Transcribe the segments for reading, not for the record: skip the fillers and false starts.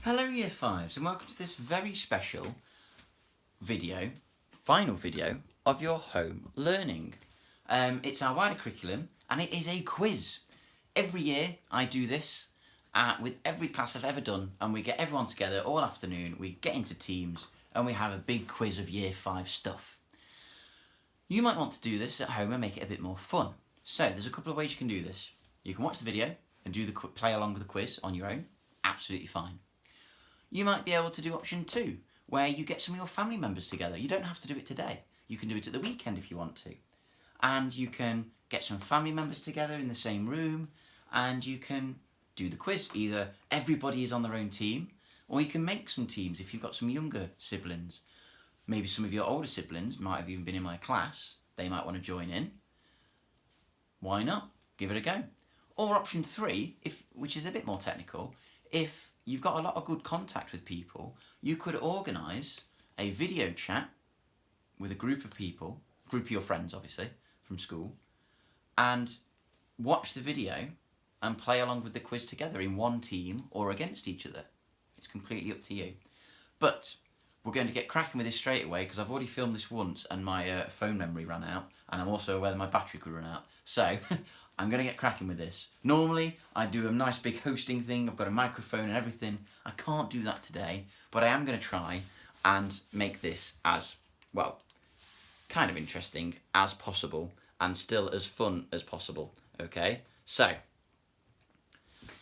Hello Year 5s and welcome to this very special video, final video of your home learning. It's our wider curriculum and it is a quiz. Every year I do this with every class I've ever done, and we get everyone together all afternoon, we get into teams and we have a big quiz of Year 5 stuff. You might want to do this at home and make it a bit more fun. So there's a couple of ways you can do this. You can watch the video and do the play along with the quiz on your own, absolutely fine. You might be able to do option 2, where you get some of your family members together. You don't have to do it today. You can do it at the weekend if you want to. And you can get some family members together in the same room and you can do the quiz. Either everybody is on their own team, or you can make some teams if you've got some younger siblings. Maybe some of your older siblings might have even been in my class. They might want to join in. Why not? Give it a go. Or option 3, which is a bit more technical, if you've got a lot of good contact with people, you could organise a video chat with a group of people, group of your friends obviously, from school, and watch the video and play along with the quiz together in one team or against each other. It's completely up to you. But we're going to get cracking with this straight away because I've already filmed this once and my phone memory ran out, and I'm also aware that my battery could run out. So I'm going to get cracking with this. Normally I do a nice big hosting thing, I've got a microphone and everything. I can't do that today, but I am going to try and make this as, well, kind of interesting as possible and still as fun as possible, okay? So,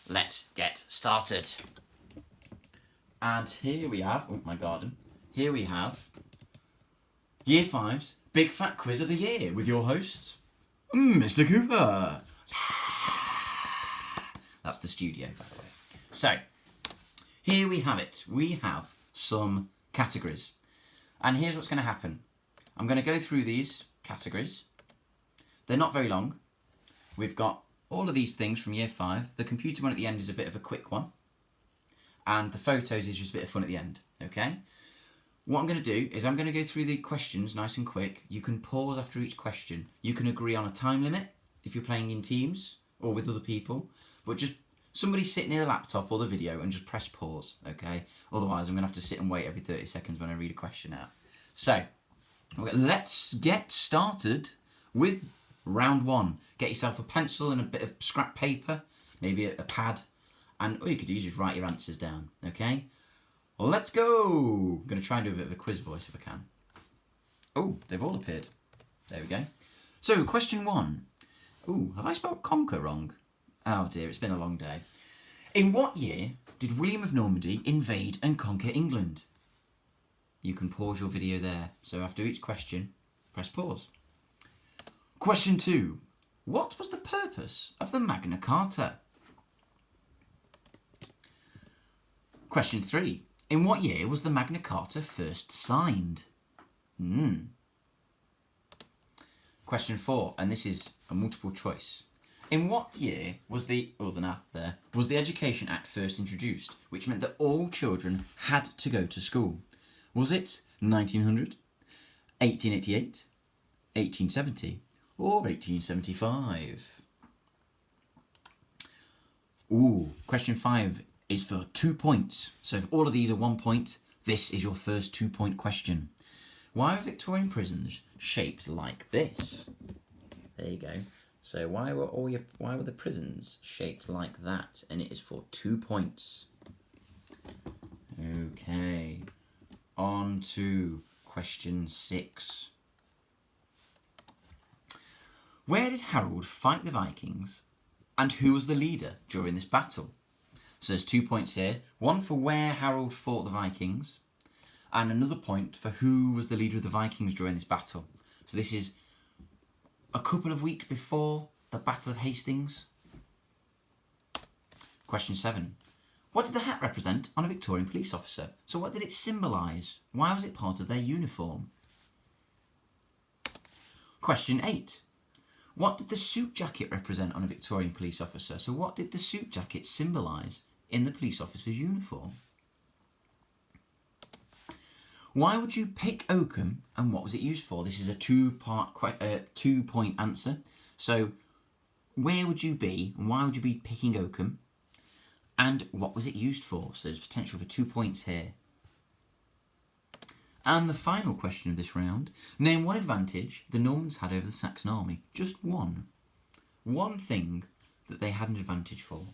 let's get started. And here we have, oh my garden, here we have Year 5's Big Fat Quiz of the Year with your hosts, Mr. Cooper. That's the studio, by the way. So, here we have it. We have some categories. And here's what's going to happen. I'm going to go through these categories. They're not very long. We've got all of these things from Year 5. The computer one at the end is a bit of a quick one. And the photos is just a bit of fun at the end, okay? What I'm going to do is I'm going to go through the questions nice and quick. You can pause after each question. You can agree on a time limit if you're playing in teams or with other people. But just somebody sit near the laptop or the video and just press pause, okay? Otherwise, I'm going to have to sit and wait every 30 seconds when I read a question out. So, let's get started with round 1. Get yourself a pencil and a bit of scrap paper, maybe a pad, and all you could do is just write your answers down, okay? Let's go! I'm going to try and do a bit of a quiz voice if I can. Oh, they've all appeared. There we go. So, question 1. Ooh, have I spelled conquer wrong? Oh dear, it's been a long day. In what year did William of Normandy invade and conquer England? You can pause your video there. So after each question, press pause. Question 2. What was the purpose of the Magna Carta? Question 3. In what year was the Magna Carta first signed? Question 4, and this is a multiple choice. In what year was the Education Act first introduced, which meant that all children had to go to school? Was it 1900, 1888, 1870, or 1875? Ooh, question 5 is for 2 points. So if all of these are 1 point, this is your first 2-point question. Why are Victorian prisons shaped like this? There you go. So why were the prisons shaped like that? And it is for 2 points. Okay. On to question 6. Where did Harold fight the Vikings, and who was the leader during this battle? So there's 2 points here. One for where Harold fought the Vikings, and another point for who was the leader of the Vikings during this battle. So this is a couple of weeks before the Battle of Hastings. Question 7. What did the hat represent on a Victorian police officer? So what did it symbolise? Why was it part of their uniform? Question 8. What did the suit jacket represent on a Victorian police officer? So what did the suit jacket symbolise in the police officer's uniform? Why would you pick oakum and what was it used for? This is a 2-point answer. So where would you be and why would you be picking oakum? And what was it used for? So there's potential for 2 points here. And the final question of this round, name one advantage the Normans had over the Saxon army. Just one. One thing that they had an advantage for.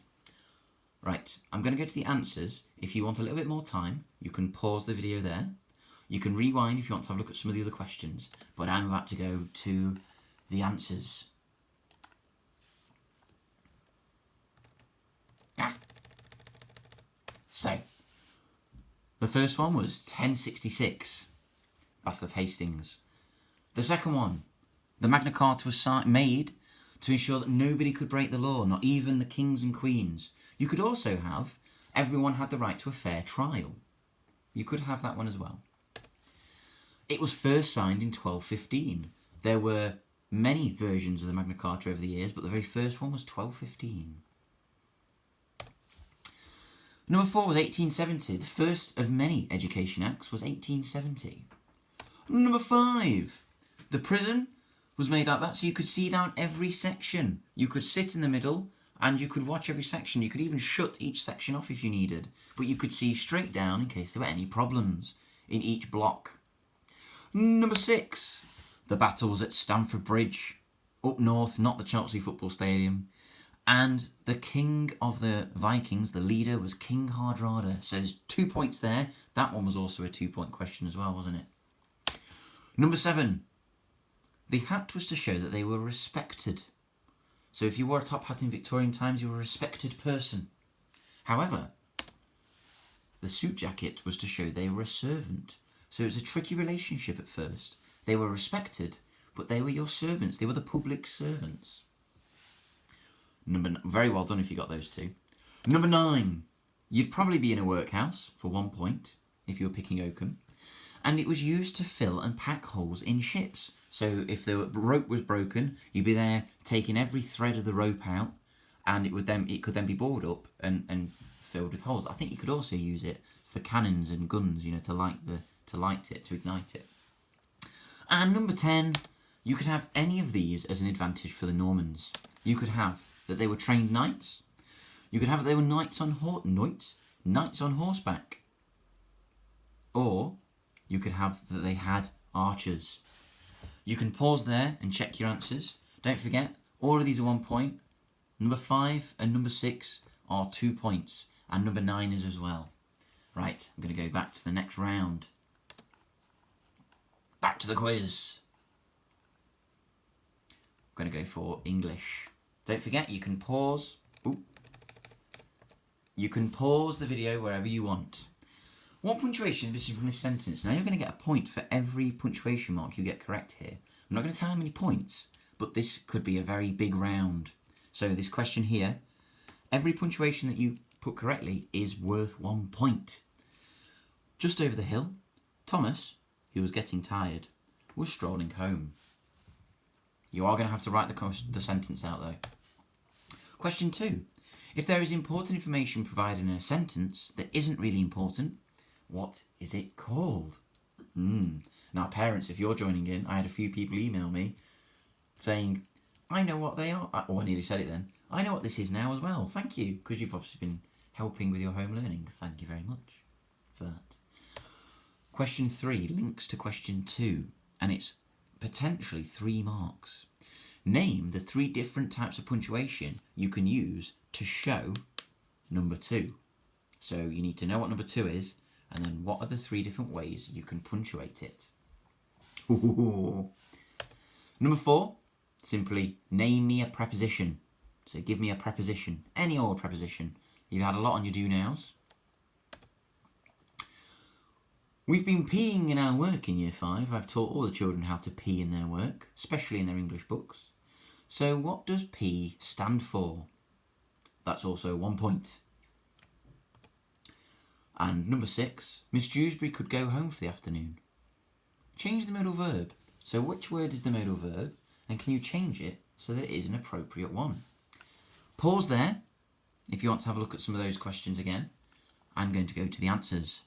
Right, I'm going to go to the answers. If you want a little bit more time, you can pause the video there. You can rewind if you want to have a look at some of the other questions. But I'm about to go to the answers. So, the first one was 1066, Battle of Hastings. The second one, the Magna Carta was made to ensure that nobody could break the law, not even the kings and queens. You could also have, everyone had the right to a fair trial. You could have that one as well. It was first signed in 1215. There were many versions of the Magna Carta over the years, but the very first one was 1215. Number 4 was 1870. The first of many education acts was 1870. Number 5. The prison was made like that so you could see down every section. You could sit in the middle and you could watch every section. You could even shut each section off if you needed. But you could see straight down in case there were any problems in each block. Number 6. The battles at Stamford Bridge. Up north, not the Chelsea Football Stadium. And the king of the Vikings, the leader, was King Hardrada. So there's 2 points there. That one was also a 2-point question as well, wasn't it? Number 7. The hat was to show that they were respected. So if you wore a top hat in Victorian times, you were a respected person. However, the suit jacket was to show they were a servant. So it was a tricky relationship at first. They were respected, but they were your servants. They were the public servants. Very well done if you got those 2. Number 9. You'd probably be in a workhouse for 1 point if you were picking oakum. And it was used to fill and pack holes in ships. So if the rope was broken, you'd be there taking every thread of the rope out, and it could then be bored up and filled with holes. I think you could also use it for cannons and guns, to light it, to ignite it. And number 10, you could have any of these as an advantage for the Normans. You could have that they were trained knights. You could have that they were knights on horseback. Or you could have that they had archers. You can pause there and check your answers. Don't forget, all of these are 1 point. Number 5 and number 6 are 2 points. And number 9 is as well. Right, I'm going to go back to the next round. Back to the quiz. I'm going to go for English. Don't forget, you can pause. You can pause the video wherever you want. What punctuation is missing from this sentence? Now you're going to get a point for every punctuation mark you get correct here. I'm not going to tell how many points, but this could be a very big round. So this question here, every punctuation that you put correctly is worth 1 point. Just over the hill, Thomas, who was getting tired, was strolling home. You are going to have to write the sentence out though. Question 2. If there is important information provided in a sentence that isn't really important, what is it called? Now parents, if you're joining in, I had a few people email me saying, I know what they are. Oh, I nearly said it then. I know what this is now as well. Thank you, because you've obviously been helping with your home learning. Thank you very much for that. Question 3 links to question 2, and it's potentially 3 marks. Name the 3 different types of punctuation you can use to show number 2. So you need to know what number 2 is, and then what are the 3 different ways you can punctuate it. Ooh. Number 4, simply name me a preposition. So give me a preposition, any old preposition. You've had a lot on your do nows. We've been peeing in our work in Year 5. I've taught all the children how to pee in their work, especially in their English books. So what does P stand for? That's also 1 point. And number 6, Miss Dewsbury could go home for the afternoon. Change the modal verb. So which word is the modal verb, and can you change it so that it is an appropriate one? Pause there if you want to have a look at some of those questions again. I'm going to go to the answers.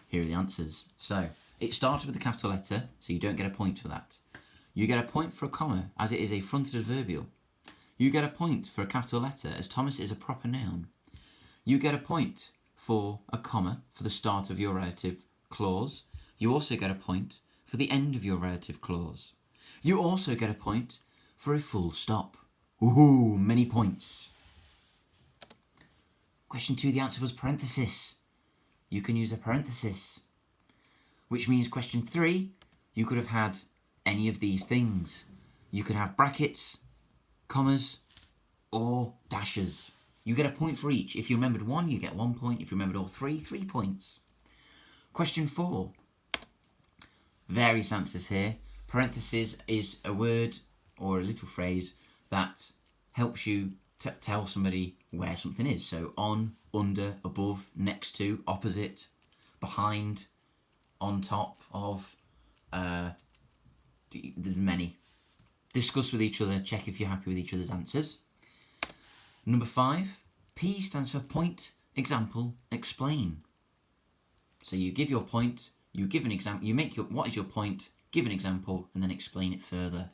Here are the answers. So it started with a capital letter, so you don't get a point for that. You get a point for a comma, as it is a fronted adverbial. You get a point for a capital letter, as Thomas is a proper noun. You get a point for a comma for the start of your relative clause. You also get a point for the end of your relative clause. You also get a point for a full stop. Ooh, many points. Question 2, the answer was parenthesis. You can use a parenthesis, which means question 3, you could have had any of these things. You could have brackets, commas, or dashes. You get a point for each. If you remembered 1, you get 1 point. If you remembered all 3, 3 points. Question 4. Various answers here. Parenthesis is a word or a little phrase that helps you tell somebody where something is. So on, under, above, next to, opposite, behind, on top of. There's many. Discuss with each other. Check if you're happy with each other's answers. Number 5. P stands for point, example, explain. So you give your point. You give an example. You make what is your point? Give an example, and then explain it further.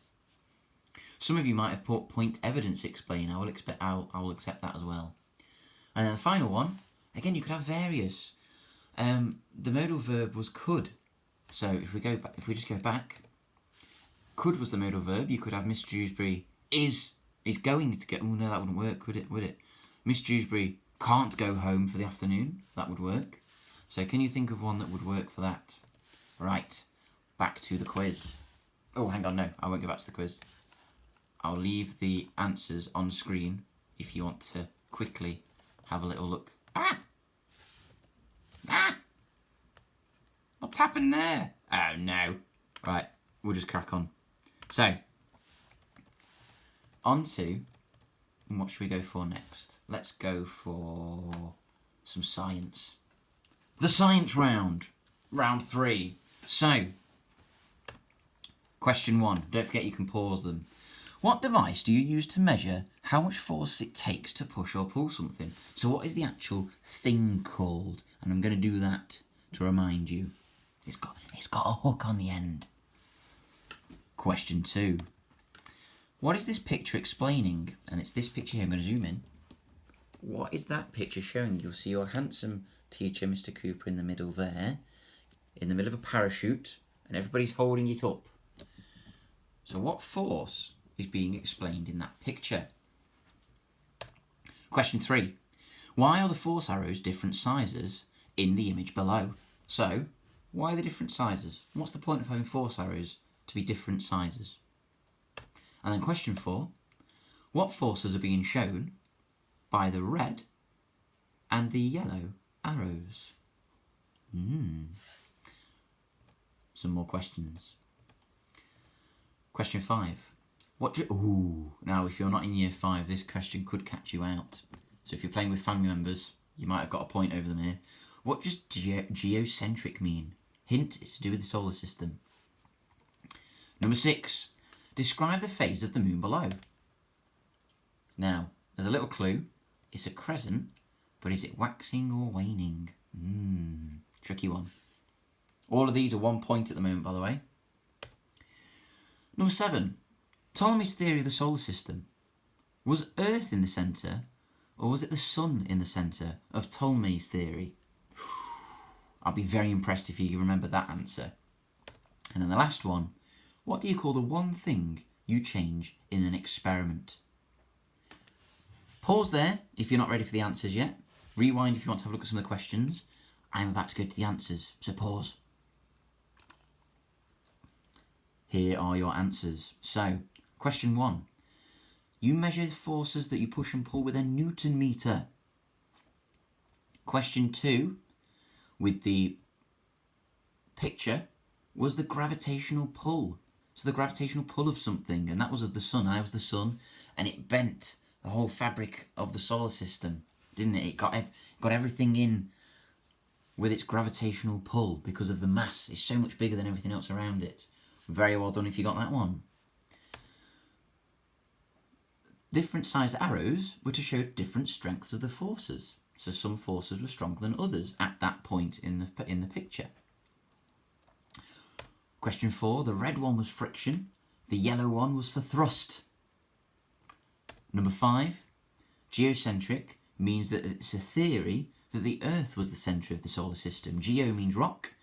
Some of you might have put point, evidence, explain. I will accept that as well. And then the final one, again, you could have various. The modal verb was could. So if we just go back, could was the modal verb. You could have Miss Dewsbury is going to get. Oh no, that wouldn't work, would it? Would it? Miss Dewsbury can't go home for the afternoon. That would work. So can you think of one that would work for that? Right, back to the quiz. Oh, hang on, no, I won't go back to the quiz. I'll leave the answers on screen if you want to quickly have a little look. Ah! What's happened there? Oh, no. Right, we'll just crack on. So, on to, what should we go for next? Let's go for some science. The science round. Round 3. So, question 1. Don't forget you can pause them. What device do you use to measure how much force it takes to push or pull something? So what is the actual thing called? And I'm going to do that to remind you. It's got a hook on the end. Question 2. What is this picture explaining? And it's this picture here. I'm going to zoom in. What is that picture showing? You'll see your handsome teacher, Mr. Cooper, in the middle there. In the middle of a parachute. And everybody's holding it up. So what force is being explained in that picture? Question 3. Why are the force arrows different sizes in the image below? So, why are they different sizes? What's the point of having force arrows to be different sizes? And then question 4. What forces are being shown by the red and the yellow arrows? Some more questions. Question 5. Now if you're not in year 5, this question could catch you out. So if you're playing with family members, you might have got a point over them here. What does geocentric mean? Hint, it's to do with the solar system. Number 6. Describe the phase of the moon below. Now, there's a little clue. It's a crescent, but is it waxing or waning? Tricky one. All of these are 1 point at the moment, by the way. Number 7. Ptolemy's theory of the solar system. Was Earth in the centre, or was it the sun in the centre of Ptolemy's theory? I'll be very impressed if you remember that answer. And then the last one. What do you call the one thing you change in an experiment? Pause there if you're not ready for the answers yet. Rewind if you want to have a look at some of the questions. I'm about to go to the answers, so pause. Here are your answers. So, question 1. You measure forces that you push and pull with a Newton meter. Question 2. With the picture was the gravitational pull. So the gravitational pull of something, and that was of the sun. I was the sun, and it bent the whole fabric of the solar system, didn't it? It got everything in with its gravitational pull because of the mass. It's so much bigger than everything else around it. Very well done if you got that one. Different sized arrows were to show different strengths of the forces. So some forces were stronger than others at that point in the picture. Question 4, the red one was friction, the yellow one was for thrust. Number 5, geocentric means that it's a theory that the Earth was the centre of the solar system. Geo means rock,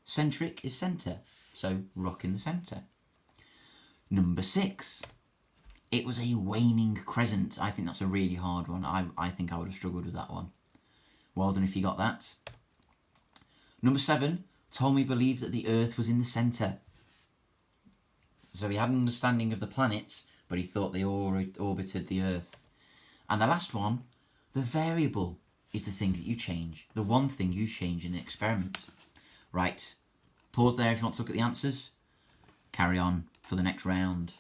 centric is centre, so rock in the centre. Number 6, it was a waning crescent. I think that's a really hard one. I think I would have struggled with that one. Well done if you got that. Number 7, Ptolemy believed that the Earth was in the centre. So he had an understanding of the planets, but he thought they all orbited the Earth. And the last one, the variable is the thing that you change. The one thing you change in an experiment. Right, pause there if you want to look at the answers. Carry on for the next round.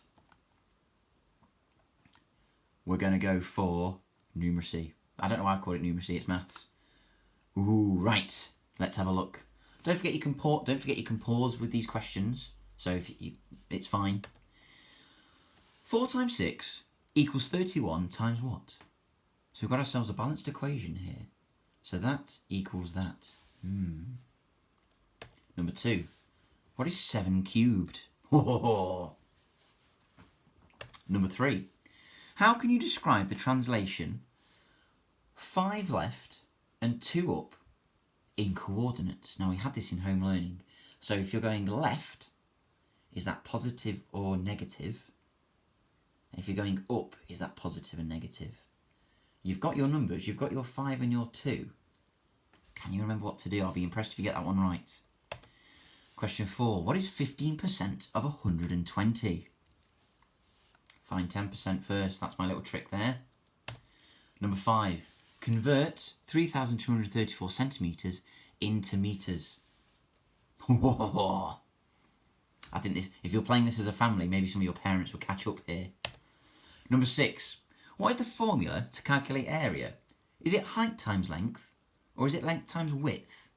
We're going to go for numeracy. I don't know why I call it numeracy, it's maths. Ooh, right, let's have a look. Don't forget you can pause with these questions. So it's fine. 4 times 6 equals 31 times what? So we've got ourselves a balanced equation here. So that equals that. Number 2. What is 7 cubed? Number 3. How can you describe the translation 5 left and 2 up in coordinates? Now we had this in home learning. So if you're going left, is that positive or negative? And if you're going up, is that positive and negative? You've got your numbers, you've got your 5 and your 2. Can you remember what to do? I'll be impressed if you get that one right. Question 4. What is 15% of 120? Find 10% first. That's my little trick there. Number 5. Convert 3,234 centimetres into metres. I think this, if you're playing this as a family, maybe some of your parents will catch up here. Number 6. What is the formula to calculate area? Is it height times length, or is it length times width?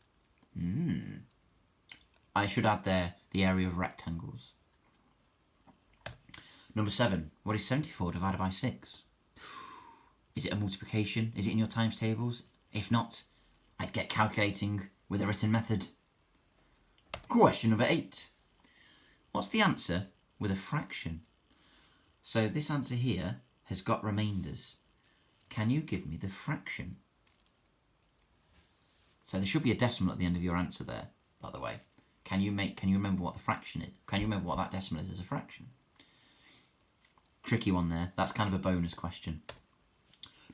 I should add there the area of rectangles. Number 7. What is 74 divided by 6? Is it a multiplication? Is it in your times tables? If not, I'd get calculating with a written method. Question number 8. What's the answer with a fraction? So this answer here has got remainders. Can you give me the fraction? So there should be a decimal at the end of your answer there, by the way. Can you remember what the fraction is? Can you remember what that decimal is as a fraction? Tricky one there. That's kind of a bonus question.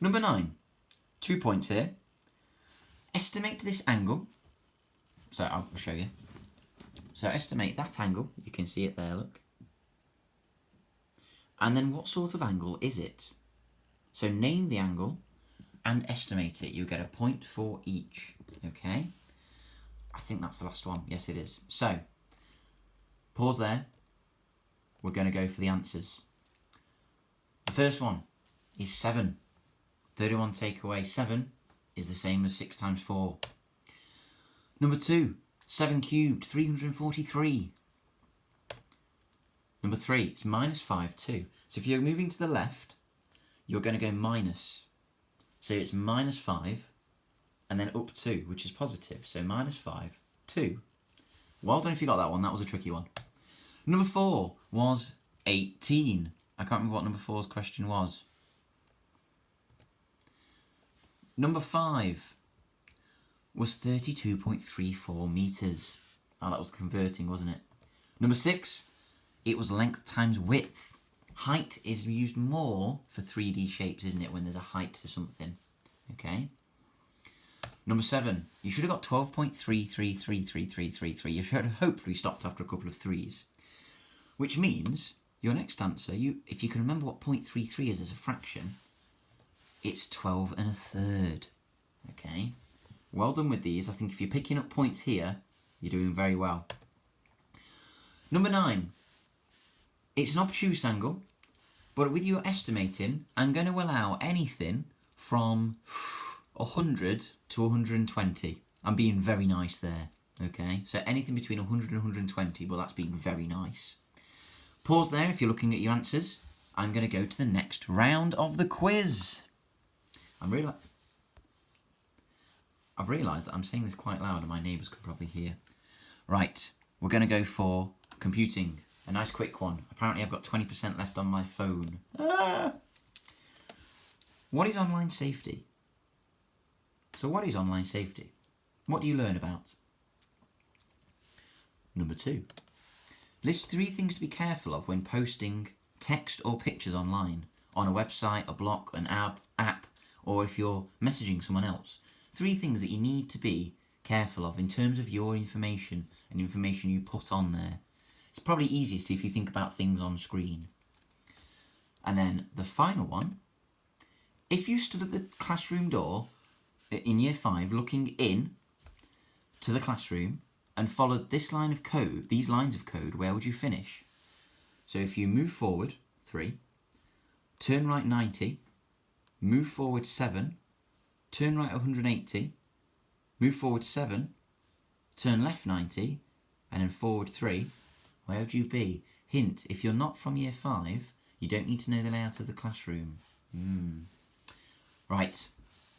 Number 9. 2 points here. Estimate this angle. So I'll show you. So estimate that angle. You can see it there, look. And then what sort of angle is it? So name the angle and estimate it. You get a point for each. Okay? I think that's the last one. Yes, it is. So, pause there. We're going to go for the answers. The first one is 7. 31 take away 7 is the same as 6 times 4. Number 2, 7 cubed, 343. Number 3, it's minus 5 too. So if you're moving to the left, you're going to go minus. So it's minus 5 and then up 2, which is positive. So minus 5, 2. Well done if you got that one. That was a tricky one. Number 4 was 18. I can't remember what number 4's question was. Number 5 was 32.34 metres. Oh, that was converting, wasn't it? Number 6, it was length times width. Height is used more for 3D shapes, isn't it, when there's a height to something. Okay. Number 7, you should have got 12.333333. You should have hopefully stopped after a couple of 3s. Which means your next answer, if you can remember what 0.33 is as a fraction, it's 12 1/3. Okay. Well done with these. I think if you're picking up points here, you're doing very well. Number 9. It's an obtuse angle, but with your estimating, I'm going to allow anything from 100 to 120. I'm being very nice there, okay? So anything between 100 and 120, but that's being very nice. Pause there if you're looking at your answers. I'm going to go to the next round of the quiz. I've realised that I'm saying this quite loud and my neighbours could probably hear. Right, we're going to go for computing. A nice quick one. Apparently I've got 20% left on my phone. What is online safety? So what is online safety? What do you learn about? Number 2. List 3 things to be careful of when posting text or pictures online, on a website, a blog, an app, or if you're messaging someone else. 3 things that you need to be careful of in terms of your information and information you put on there. It's probably easiest if you think about things on screen. And then the final one, if you stood at the classroom door in year 5 looking in to the classroom and followed this line of code, these lines of code, where would you finish? So if you move forward 3, turn right 90, move forward 7, turn right 180, move forward 7, turn left 90, and then forward 3, where would you be? Hint, if you're not from year 5, you don't need to know the layout of the classroom. Right,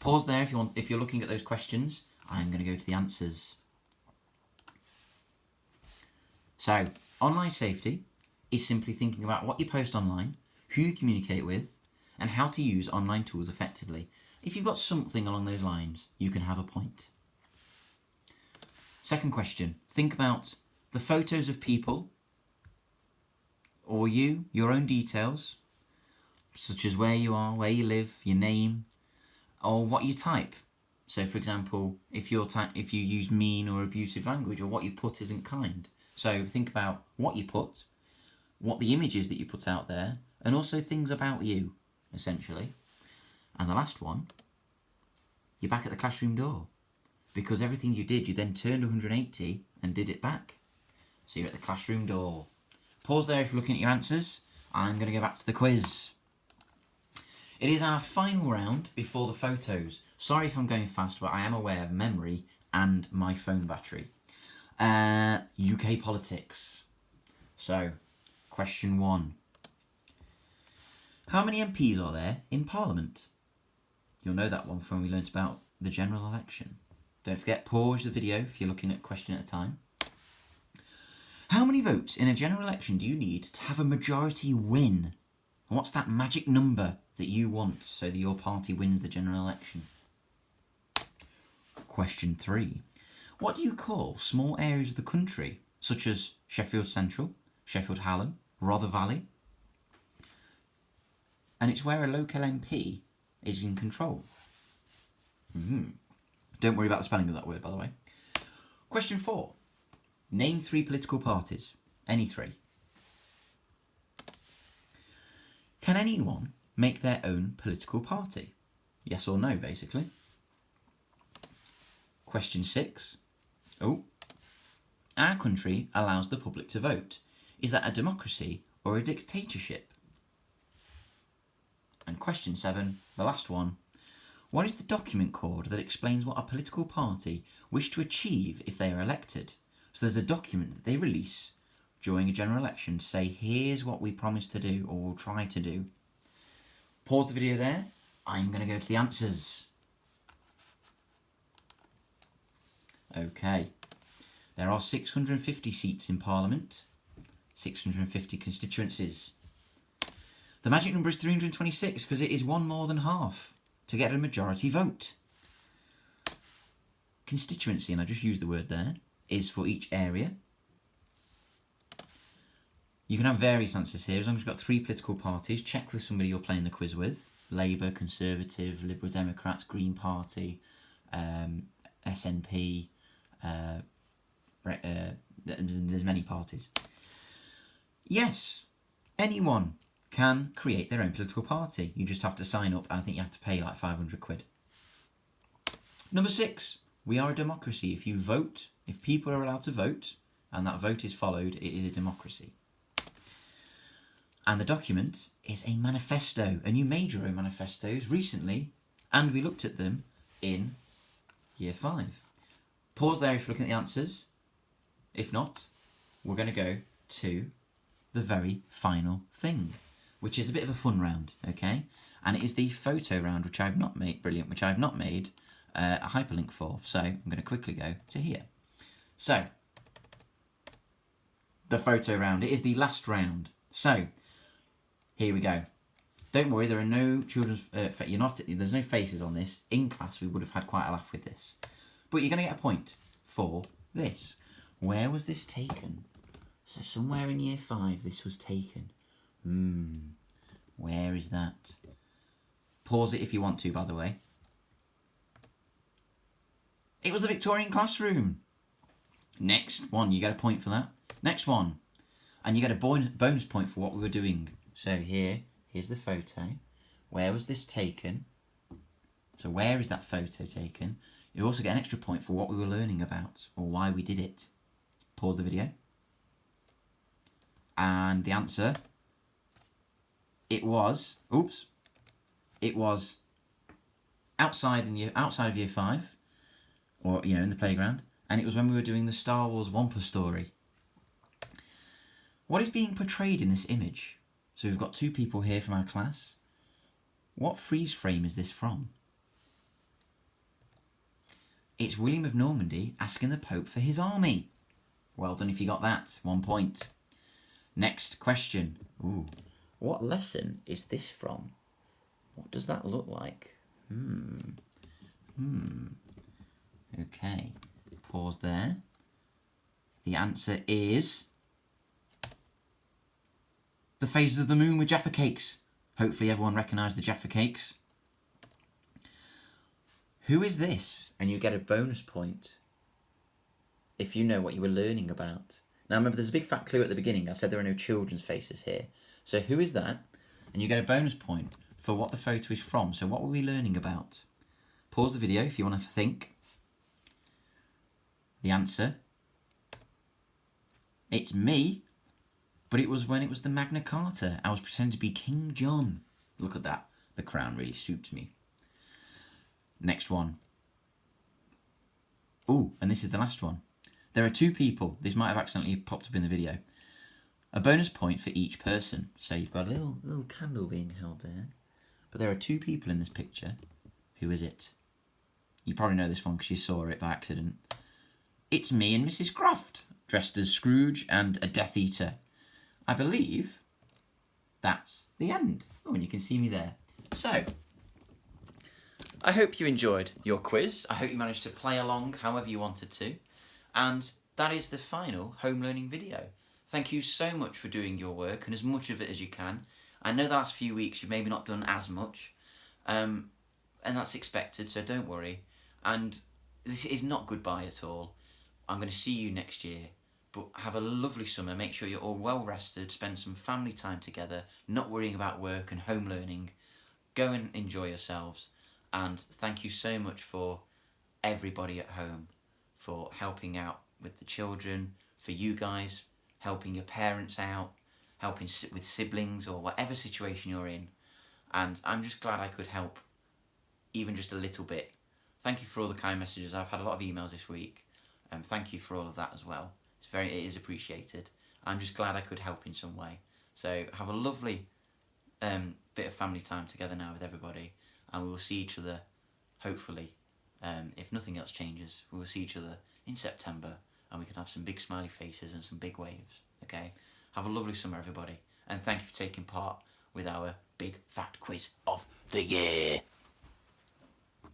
pause there if you're looking at those questions. I'm going to go to the answers. So, online safety is simply thinking about what you post online, who you communicate with, and how to use online tools effectively. If you've got something along those lines, you can have a point. Second question, think about the photos of people, or your own details, such as where you are, where you live, your name, or what you type. So for example, if you use mean or abusive language, or what you put isn't kind. So think about what you put, what the image is that you put out there, and also things about you, essentially. And the last one, you're back at the classroom door. Because everything you did, you then turned 180 and did it back. So you're at the classroom door. Pause there if you're looking at your answers. I'm going to go back to the quiz. It is our final round before the photos. Sorry if I'm going fast, but I am aware of memory and my phone battery. UK politics. So, question 1. How many MPs are there in Parliament? You'll know that one from when we learnt about the general election. Don't forget, pause the video if you're looking at a question at a time. How many votes in a general election do you need to have a majority win? And what's that magic number that you want so that your party wins the general election? Question 3. What do you call small areas of the country, such as Sheffield Central, Sheffield Hallam, Rother Valley? And it's where a local MP is in control. Don't worry about the spelling of that word, by the way. Question 4. Name 3 political parties. Any 3. Can anyone make their own political party? Yes or no, basically. Question 6. Our country allows the public to vote. Is that a democracy or a dictatorship? And question 7, the last one. What is the document called that explains what a political party wish to achieve if they are elected? So there's a document that they release during a general election to say, here's what we promise to do or will try to do. Pause the video there. I'm going to go to the answers. Okay. There are 650 seats in Parliament, 650 constituencies. The magic number is 326 because it is one more than half to get a majority vote. Constituency, and I just used the word there, is for each area. You can have various answers here as long as you've got 3 political parties. Check with somebody you're playing the quiz with. Labour, Conservative, Liberal Democrats, Green Party, SNP. There's many parties. Yes, anyone can create their own political party. You just have to sign up, and I think you have to pay like 500 quid. Number 6, we are a democracy. If you vote, if people are allowed to vote, and that vote is followed, it is a democracy. And the document is a manifesto, and you made your own manifestos recently, and we looked at them in year 5. Pause there if you're looking at the answers. If not, we're going to go to the very final thing, which is a bit of a fun round, okay? And it is the photo round, which I have not made, which I have not made a hyperlink for. So I'm going to quickly go to here. So, the photo round, it is the last round. So, here we go. Don't worry, there are no children's. There's no faces on this. In class, we would have had quite a laugh with this, but you're going to get a point for this. Where was this taken? So somewhere in year 5, this was taken. Where is that? Pause it if you want to, by the way. It was the Victorian classroom. Next one, you get a point for that. Next one. And you get a bonus point for what we were doing. So here's the photo. Where was this taken? So where is that photo taken? You also get an extra point for what we were learning about, or why we did it. Pause the video. And the answer, it was outside of year 5, or in the playground, and it was when we were doing the Star Wars Wampa story. What is being portrayed in this image? So we've got 2 people here from our class. What freeze frame is this from? It's William of Normandy asking the Pope for his army. Well done if you got that. 1 point. Next question. What lesson is this from? What does that look like? Okay. Pause there. The answer is The Phases of the Moon with Jaffa Cakes. Hopefully everyone recognised the Jaffa Cakes. Who is this? And you get a bonus point if you know what you were learning about. Now remember, there's a big fat clue at the beginning. I said there are no children's faces here. So who is that? And you get a bonus point for what the photo is from. So what were we learning about? Pause the video if you want to think. The answer, it's me, but it was when it was the Magna Carta. I was pretending to be King John. Look at that. The crown really suits me. Next one. And this is the last one. There are 2 people. This might have accidentally popped up in the video. A bonus point for each person. So you've got a little candle being held there. But there are 2 people in this picture. Who is it? You probably know this one because you saw it by accident. It's me and Mrs. Croft, dressed as Scrooge and a Death Eater. I believe that's the end. And you can see me there. So, I hope you enjoyed your quiz. I hope you managed to play along however you wanted to. And that is the final home learning video. Thank you so much for doing your work and as much of it as you can. I know the last few weeks you've maybe not done as much, and that's expected, so don't worry. And this is not goodbye at all. I'm going to see you next year, but have a lovely summer. Make sure you're all well rested, spend some family time together, not worrying about work and home learning. Go and enjoy yourselves. And thank you so much for everybody at home, for helping out with the children, for you guys helping your parents out, helping with siblings or whatever situation you're in. And I'm just glad I could help even just a little bit. Thank you for all the kind messages. I've had a lot of emails this week. Thank you for all of that as well. It is appreciated. I'm just glad I could help in some way. So have a lovely bit of family time together now with everybody, and we will see each other, hopefully, if nothing else changes, we will see each other in September, and we can have some big smiley faces and some big waves. Okay? Have a lovely summer, everybody, and thank you for taking part with our big fat quiz of the year.